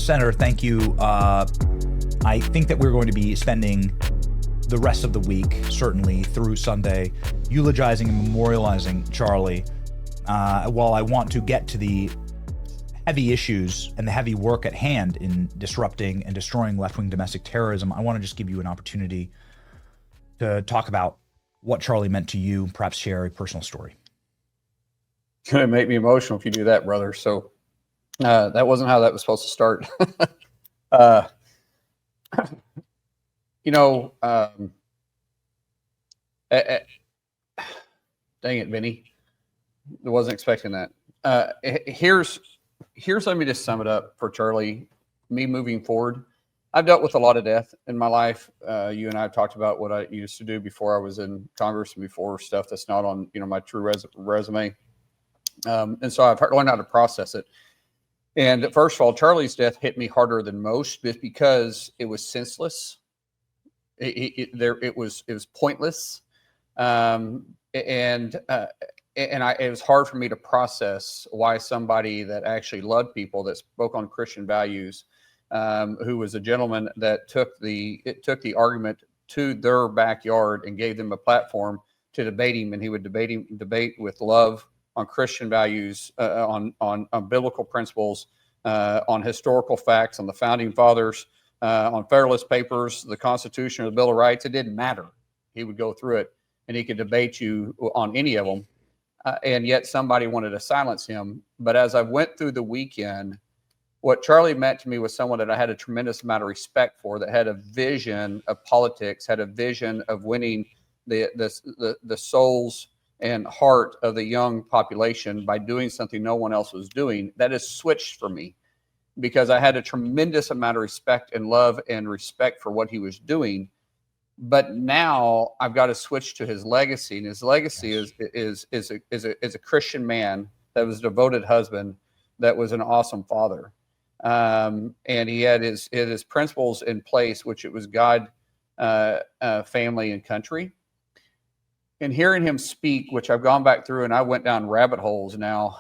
Senator, thank you. I think that we're going to be spending the rest of the week, certainly through Sunday, eulogizing and memorializing Charlie. While I want to get to the heavy issues and the heavy work at hand in disrupting and destroying left-wing domestic terrorism, I want to just give you an opportunity to talk about what Charlie meant to you, perhaps share a personal story. It's going to make me emotional if you do that, brother. So that wasn't how that was supposed to start. Dang it, Vinny. I wasn't expecting that. Here's let me just sum it up for Charlie. Me moving forward, I've dealt with a lot of death in my life. You and I have talked about what I used to do before I was in Congress and before stuff that's not on my true resume. And so I've learned how to process it. And first of all, Charlie's death hit me harder than most, just because it was senseless. It was pointless, and it was hard for me to process why somebody that actually loved people, that spoke on Christian values, who was a gentleman that took the argument to their backyard and gave them a platform to debate him, and he would debate with love on Christian values, on biblical principles, on historical facts, on the founding fathers, on Federalist Papers, the Constitution, or the Bill of Rights. It didn't matter. He would go through it, and he could debate you on any of them. And yet somebody wanted to silence him. But as I went through the weekend, what Charlie meant to me was someone that I had a tremendous amount of respect for, that had a vision of politics, had a vision of winning the souls and heart of the young population by doing something no one else was doing. That has switched for me, because I had a tremendous amount of respect and love and respect for what he was doing. But now I've got to switch to his legacy, and his legacy is a Christian man that was a devoted husband, that was an awesome father, and he had his principles in place, which it was God, family, and country. And hearing him speak, which I've gone back through, and I went down rabbit holes now,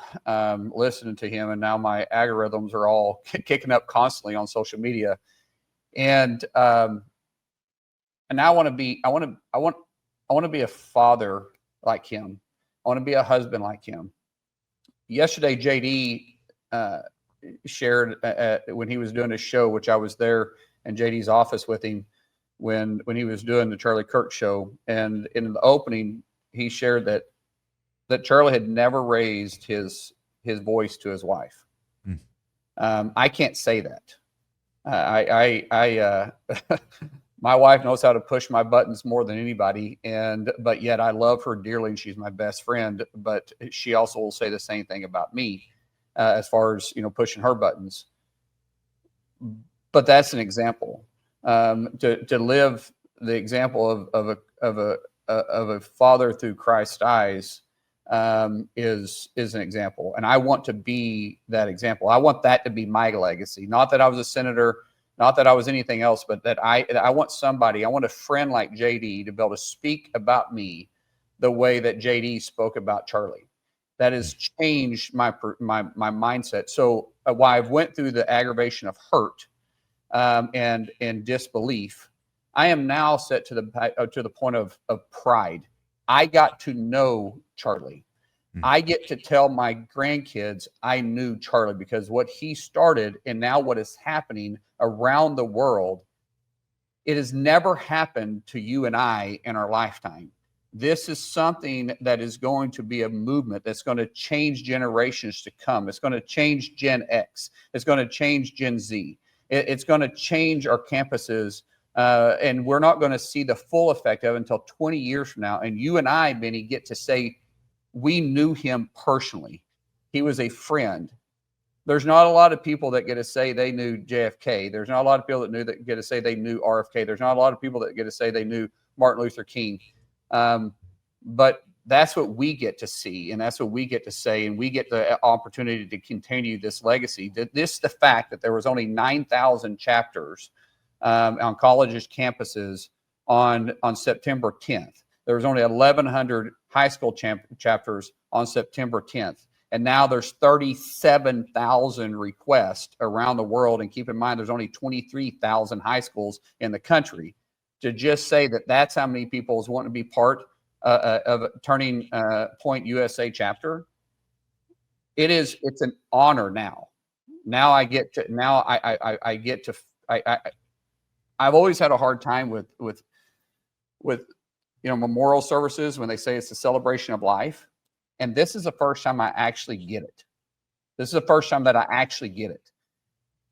listening to him, and now my algorithms are all kicking up constantly on social media, and now I want to be a father like him. I want to be a husband like him. Yesterday, JD shared when he was doing his show, which I was there in JD's office with him when he was doing the Charlie Kirk show. And in the opening, he shared that Charlie had never raised his voice to his wife. I can't say that. My wife knows how to push my buttons more than anybody, but yet I love her dearly, and she's my best friend. But she also will say the same thing about me, as far as pushing her buttons. But that's an example. To live the example of a father through Christ's eyes is an example, and I want to be that example. I want that to be my legacy. Not that I was a senator, not that I was anything else, but that I want a friend like JD to be able to speak about me the way that JD spoke about Charlie. That has changed my mindset. So while I've went through the aggravation of hurt and disbelief, I am now set to the point of pride. I got to know Charlie. I get to tell my grandkids I knew Charlie, because what he started and now what is happening around the world, it has never happened to you and I in our lifetime. This is something that is going to be a movement that's going to change generations to come. It's going to change Gen X. It's going to change Gen Z. It's going to change our campuses. And we're not going to see the full effect of it until 20 years from now. And you and I, Benny, get to say, we knew him personally. He was a friend. There's not a lot of people that get to say they knew JFK. There's not a lot of people that get to say they knew RFK. There's not a lot of people that get to say they knew Martin Luther King. But that's what we get to see, and that's what we get to say, and we get the opportunity to continue this legacy. The fact that there was only 9,000 chapters on colleges' campuses on September 10th. There was only 1,100 high school chapters on September 10th. And now there's 37,000 requests around the world. And keep in mind, there's only 23,000 high schools in the country. To just say that that's how many people is wanting to be part of Turning Point USA chapter, it's an honor now. Now I get to, I've always had a hard time with memorial services when they say it's a celebration of life. And this is the first time I actually get it. This is the first time that I actually get it.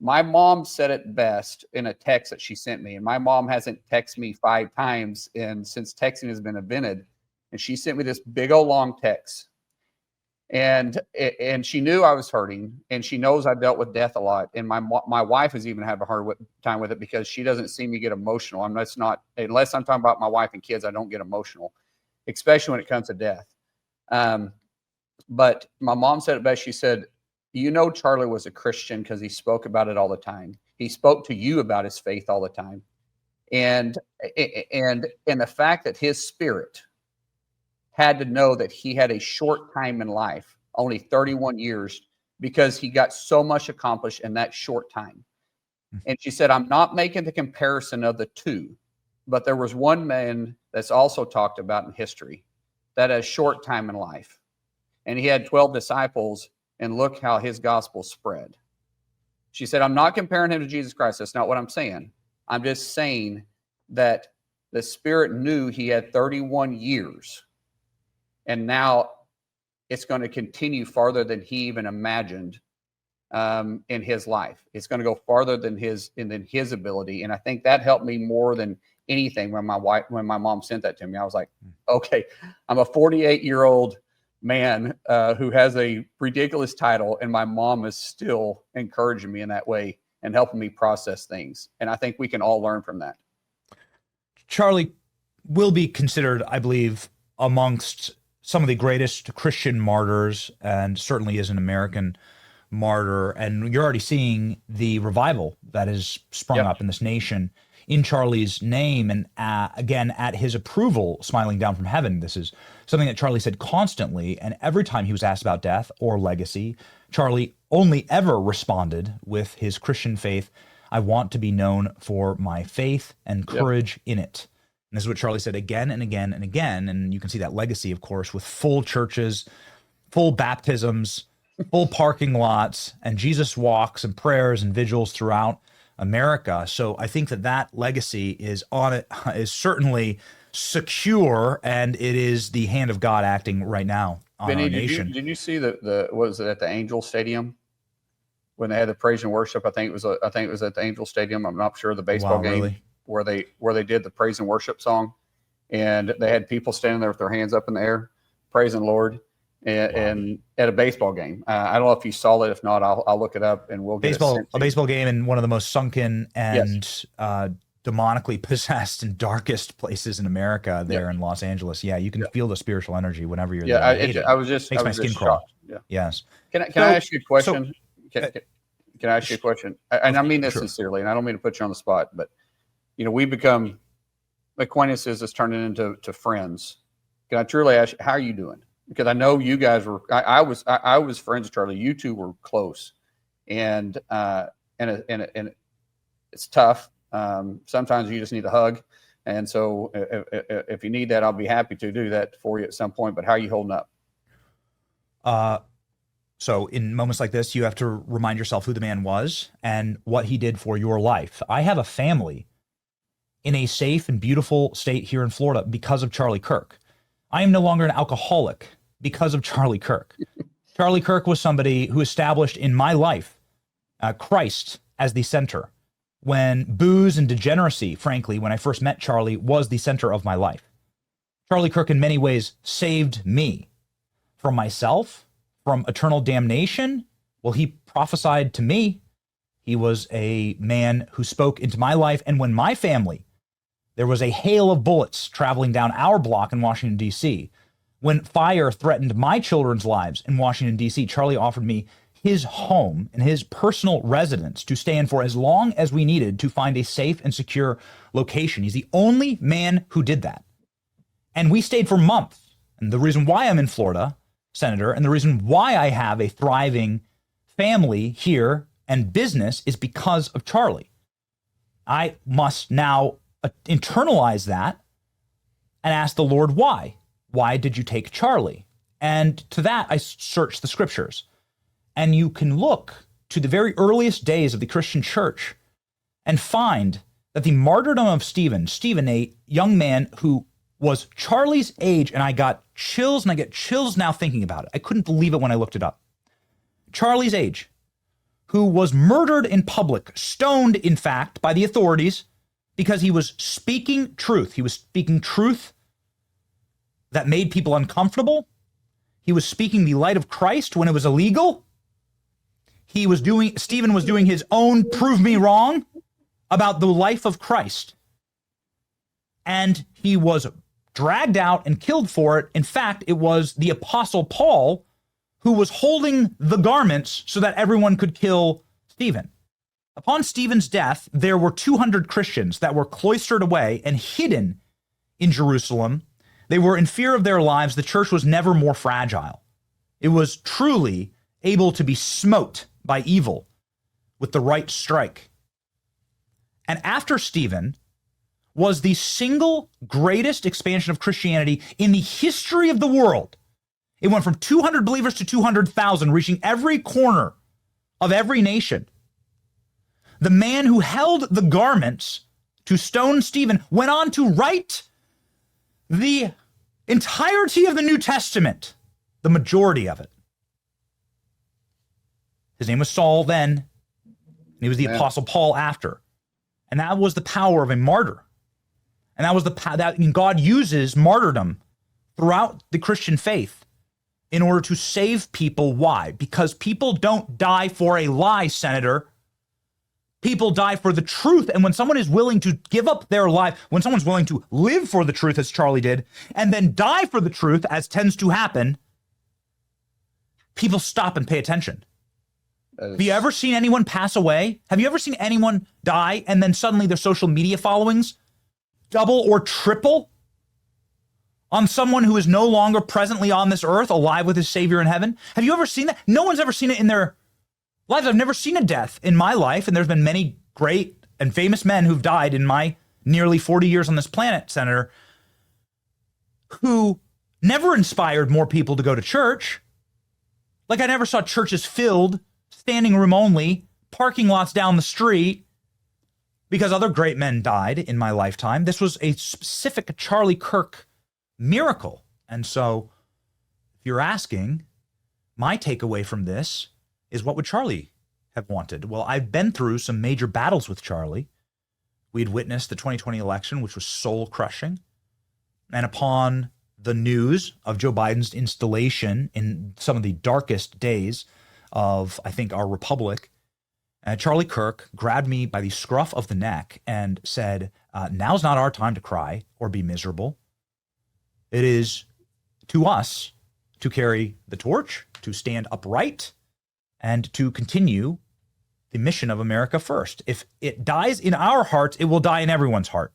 My mom said it best in a text that she sent me. And my mom hasn't texted me 5 times since texting has been invented. And she sent me this big old long text. And she knew I was hurting, and she knows I dealt with death a lot. And my wife has even had a hard time with it because she doesn't see me get emotional. Unless I'm talking about my wife and kids, I don't get emotional, especially when it comes to death. But my mom said it best. She said, Charlie was a Christian because he spoke about it all the time. He spoke to you about his faith all the time. And the fact that his spirit had to know that he had a short time in life, only 31 years, because he got so much accomplished in that short time. And she said, I'm not making the comparison of the two, but there was one man that's also talked about in history that had a short time in life. And he had 12 disciples, and look how his gospel spread. She said, I'm not comparing him to Jesus Christ. That's not what I'm saying. I'm just saying that the Spirit knew he had 31 years. And now it's going to continue farther than he even imagined in his life. It's going to go farther than his ability. And I think that helped me more than anything when my mom sent that to me. I was like, okay, I'm a 48-year-old man who has a ridiculous title, and my mom is still encouraging me in that way and helping me process things. And I think we can all learn from that. Charlie will be considered, I believe, amongst some of the greatest Christian martyrs, and certainly is an American martyr. And you're already seeing the revival that has sprung up in this nation in Charlie's name, and again, at his approval, smiling down from heaven. This is something that Charlie said constantly, and every time he was asked about death or legacy, Charlie only ever responded with his Christian faith, I want to be known for my faith and courage in it. And this is what Charlie said again and again and again, and you can see that legacy, of course, with full churches, full baptisms, full parking lots, and Jesus walks and prayers and vigils throughout America. So I think that legacy is certainly secure, and it is the hand of God acting right now on our nation. Did you see was it at the Angel Stadium when they had the praise and worship? I think it was at the Angel Stadium. I'm not sure, the baseball game really? where they did the praise and worship song, and they had people standing there with their hands up in the air praising the Lord. And at a baseball game. I don't know if you saw it. If not, I'll look it up and we'll get a baseball game in one of the most sunken and demonically possessed and darkest places in America there in Los Angeles. Yeah, you can feel the spiritual energy whenever you're there. I was just crawl. Yeah. Yes. Can I ask you a question? Can I ask you a question? And I mean this sincerely, and I don't mean to put you on the spot, but we become acquaintances that's turning into friends. Can I truly ask you, how are you doing? Because I know you guys were. I was friends with Charlie. You two were close, and it's tough. Sometimes you just need a hug, and so if you need that, I'll be happy to do that for you at some point. But how are you holding up? So in moments like this, you have to remind yourself who the man was and what he did for your life. I have a family in a safe and beautiful state here in Florida because of Charlie Kirk. I am no longer an alcoholic because of Charlie Kirk. Charlie Kirk was somebody who established in my life Christ as the center, when booze and degeneracy, frankly, when I first met Charlie, was the center of my life. Charlie Kirk in many ways saved me from myself, from eternal damnation. Well, he prophesied to me. He was a man who spoke into my life, and when my family, there was a hail of bullets traveling down our block in Washington, D.C. When fire threatened my children's lives in Washington, D.C., Charlie offered me his home and his personal residence to stay in for as long as we needed to find a safe and secure location. He's the only man who did that. And we stayed for months. And the reason why I'm in Florida Senator, and the reason why I have a thriving family here and business is because of Charlie. I must now internalize that and ask the Lord why. Why did you take Charlie? And to that, I searched the scriptures. And you can look to the very earliest days of the Christian church and find that the martyrdom of Stephen, a young man who was Charlie's age, and I got chills, and I get chills now thinking about it. I couldn't believe it when I looked it up. Charlie's age, who was murdered in public, stoned, in fact, by the authorities because he was speaking truth. He was speaking truth that made people uncomfortable. He was speaking the light of Christ when it was illegal. Stephen was doing his own prove me wrong about the life of Christ. And he was dragged out and killed for it. In fact, it was the Apostle Paul who was holding the garments so that everyone could kill Stephen. Upon Stephen's death, there were 200 Christians that were cloistered away and hidden in Jerusalem. They were in fear of their lives. The church was never more fragile. It was truly able to be smote by evil with the right strike. And after Stephen was the single greatest expansion of Christianity in the history of the world. It went from 200 believers to 200,000, reaching every corner of every nation. The man who held the garments to stone Stephen went on to write the entirety of the New Testament, the majority of it. His name was Saul then, and he was the Apostle Paul after. And that was the power of a martyr. And that was God uses martyrdom throughout the Christian faith in order to save people. Why? Because people don't die for a lie, Senator. People die for the truth. And when someone is willing to give up their life, when someone's willing to live for the truth, as Charlie did, and then die for the truth, as tends to happen, people stop and pay attention. Have you ever seen anyone pass away? Have you ever seen anyone die and then suddenly their social media followings double or triple on someone who is no longer presently on this earth, alive with his Savior in heaven? Have you ever seen that? No one's ever seen it in their lives. I've never seen a death in my life, and there's been many great and famous men who've died in my nearly 40 years on this planet, Senator, who never inspired more people to go to church. Like, I never saw churches filled, standing room only, parking lots down the street, because other great men died in my lifetime. This was a specific Charlie Kirk miracle. And so, if you're asking, my takeaway from this is, what would Charlie have wanted? Well, I've been through some major battles with Charlie. We'd witnessed the 2020 election, which was soul-crushing. And upon the news of Joe Biden's installation in some of the darkest days of, I think, our republic, Charlie Kirk grabbed me by the scruff of the neck and said, now's not our time to cry or be miserable. It is to us to carry the torch, to stand upright, and to continue the mission of America first. If it dies in our hearts, it will die in everyone's heart.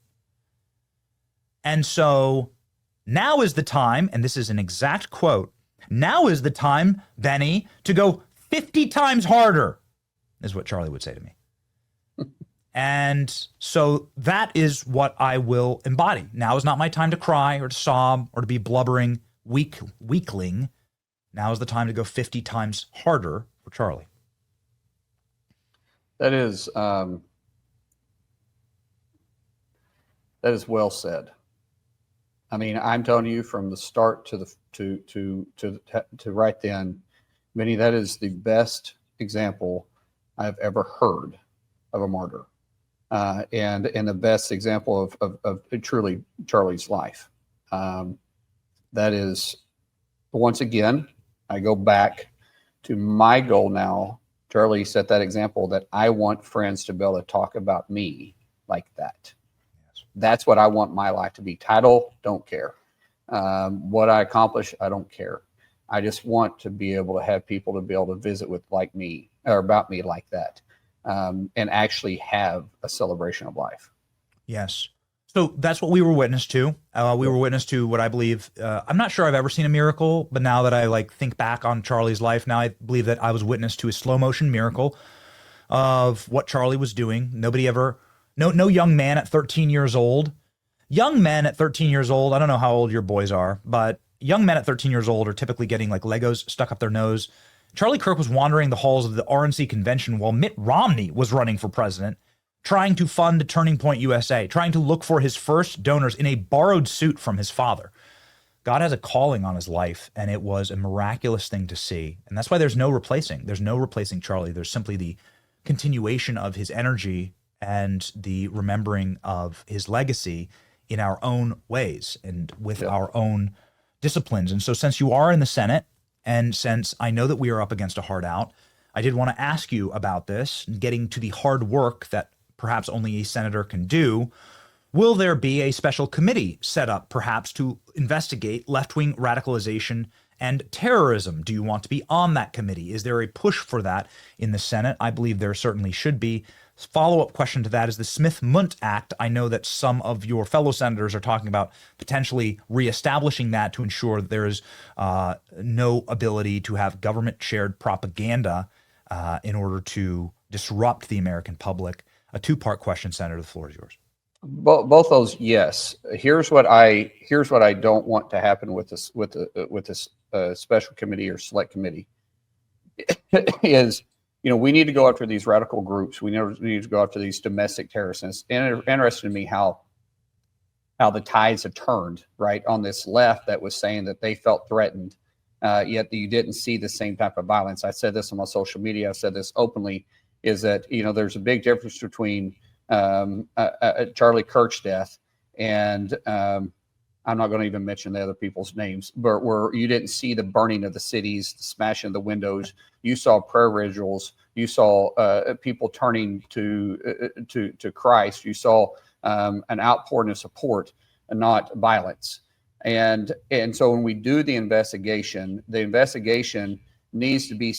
And so now is the time, and this is an exact quote, now is the time, Benny, to go 50 times harder, is what Charlie would say to me. And so that is what I will embody. Now is not my time to cry or to sob or to be blubbering weakling. Now is the time to go 50 times harder for Charlie. That is well said. I mean, I'm telling you, from the start to right then, Benny, that is the best example I've ever heard of a martyr, and the best example of truly Charlie's life. That is, once again, I go back to my goal now. Charlie set that example that I want friends to be able to talk about me like that. Yes. That's what I want my life to be. Title, don't care. What I accomplish, I don't care. I just want to be able to have people to be able to visit with like me, or about me like that, and actually have a celebration of life. Yes. So that's what we were witness to. We were witness to what I believe. I'm not sure I've ever seen a miracle, but now that I like think back on Charlie's life, now I believe that I was witness to a slow motion miracle of what Charlie was doing. Nobody ever, no young man at 13 years old. Young men at 13 years old. I don't know how old your boys are, but young men at 13 years old are typically getting like Legos stuck up their nose. Charlie Kirk was wandering the halls of the RNC convention while Mitt Romney was running for president, trying to fund Turning Point USA, trying to look for his first donors in a borrowed suit from his father. God has a calling on his life, and it was a miraculous thing to see. And that's why there's no replacing. There's no replacing Charlie. There's simply the continuation of his energy and the remembering of his legacy in our own ways and with our own disciplines. And so since you are in the Senate, and since I know that we are up against a hard out, I did want to ask you about this, getting to the hard work that perhaps only a senator can do. Will there be a special committee set up perhaps to investigate left-wing radicalization and terrorism? Do you want to be on that committee? Is there a push for that in the Senate? I believe there certainly should be. Follow-up question to that is the Smith-Mundt Act. I know that some of your fellow senators are talking about potentially reestablishing that to ensure that there is no ability to have government-shared propaganda in order to disrupt the American public. A two-part question, Senator. The floor is yours. Both those, yes. Here's what I don't want to happen with this special committee or select committee is, we need to go after these radical groups. We need to go after these domestic terrorists. And it's interesting to me how the tides have turned right on this left that was saying that they felt threatened, yet you didn't see the same type of violence. I said this on my social media. I've said this openly. Is that there's a big difference between Charlie Kirk's death and I'm not going to even mention the other people's names, but where you didn't see the burning of the cities, the smashing of the windows. You saw prayer rituals. You saw people turning to Christ. You saw an outpouring of support and not violence. And so when we do the investigation needs to be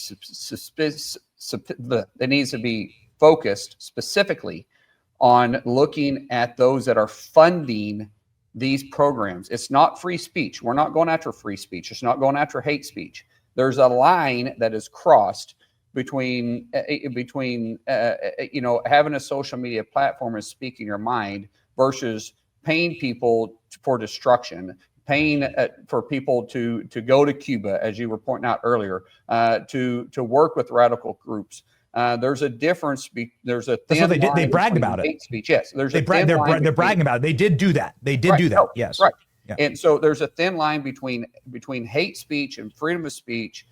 it needs to be focused specifically on looking at those that are funding these programs. It's not free speech. We're not going after free speech. It's not going after hate speech. There's a line that is crossed between having a social media platform and speaking your mind versus paying people for destruction, paying for people to go to Cuba, as you were pointing out earlier, to work with radical groups. There's a difference. There's a thin line. They bragged about it. Hate speech. Yes, they're bragging about it. They did do that. They did do that. No, yes. Right. Yeah. And so there's a thin line between hate speech and freedom of speech,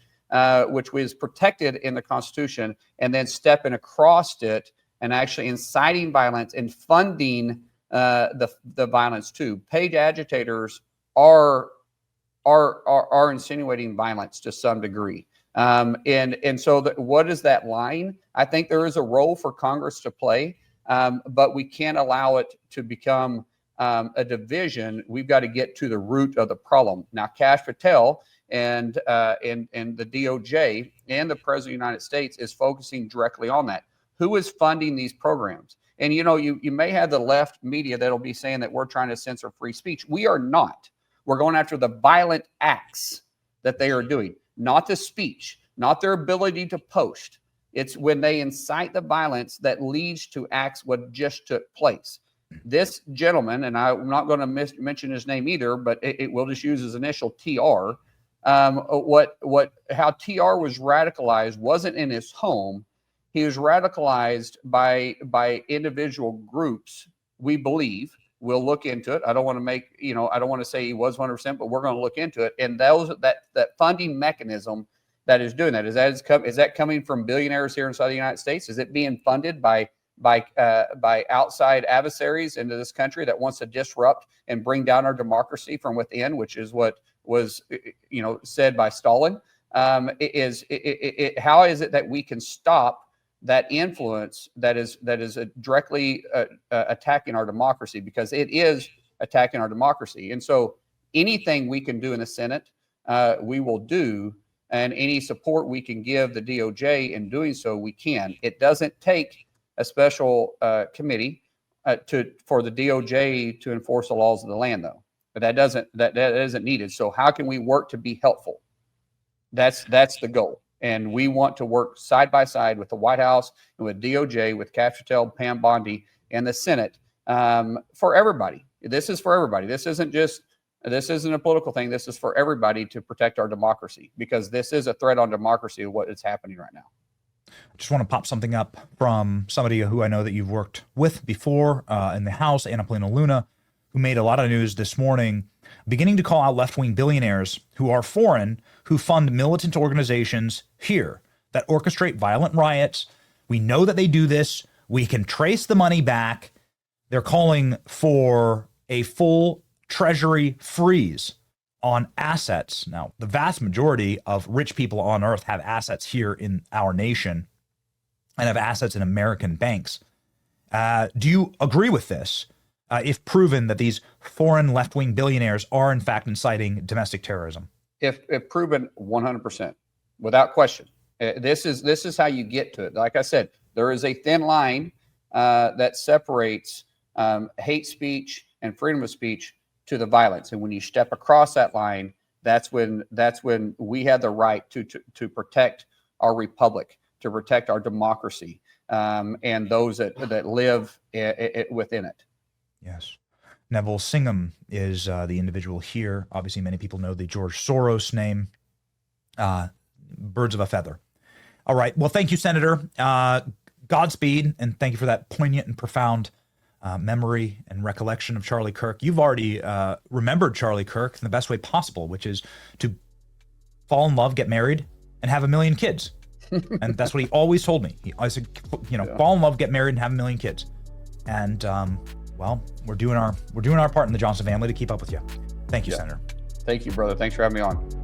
which was protected in the Constitution, and then stepping across it and actually inciting violence and funding the violence too. Paid agitators are insinuating violence to some degree. And so what is that line? I think there is a role for Congress to play, but we can't allow it to become a division. We've got to get to the root of the problem. Now, Kash Patel and the DOJ and the President of the United States is focusing directly on that. Who is funding these programs? And, you may have the left media that'll be saying that we're trying to censor free speech. We are not. We're going after the violent acts that they are doing, not the speech, not their ability to post. It's when they incite the violence that leads to acts what just took place. This gentleman, and I'm not going to mention his name either, but it will just use his initial TR. How TR was radicalized wasn't in his home. He was radicalized by individual groups, we believe. We'll look into it. I don't want to say he was 100%, but we're going to look into it. And that funding mechanism that is doing that, is that coming from billionaires here inside the United States? Is it being funded by outside adversaries into this country that wants to disrupt and bring down our democracy from within, which is what was said by Stalin? How is it that we can stop that influence that is directly attacking our democracy, because it is attacking our democracy? And so anything we can do in the Senate, we will do, and any support we can give the DOJ in doing so, we can. It doesn't take a special committee. for the DOJ to enforce the laws of the land, though. But that isn't needed. So how can we work to be helpful? That's the goal. And we want to work side by side with the White House and with DOJ, with Castro, Pam Bondi, and the Senate for everybody. This is for everybody. This isn't a political thing. This is for everybody to protect our democracy, because this is a threat on democracy of what is happening right now. I just want to pop something up from somebody who I know that you've worked with before in the House, Anna Polina Luna, who made a lot of news this morning, beginning to call out left-wing billionaires who are foreign, who fund militant organizations here that orchestrate violent riots. We know that they do this. We can trace the money back. They're calling for a full treasury freeze on assets. Now, the vast majority of rich people on earth have assets here in our nation and have assets in American banks. Do you agree with this? If proven that these foreign left-wing billionaires are in fact inciting domestic terrorism? If proven, 100%, without question. This is how you get to it. Like I said, there is a thin line that separates hate speech and freedom of speech to the violence. And when you step across that line, that's when we have the right to protect our republic, to protect our democracy, and those that live within it. Yes. Neville Singham is the individual here. Obviously, many people know the George Soros name. Birds of a feather. All right. Well, thank you, Senator. Godspeed, and thank you for that poignant and profound memory and recollection of Charlie Kirk. You've already remembered Charlie Kirk in the best way possible, which is to fall in love, get married, and have 1 million kids. And that's what he always told me. He always said, fall in love, get married, and have 1 million kids. And well, we're doing our part in the Johnson family to keep up with you. Thank you, Senator. Thank you, brother. Thanks for having me on.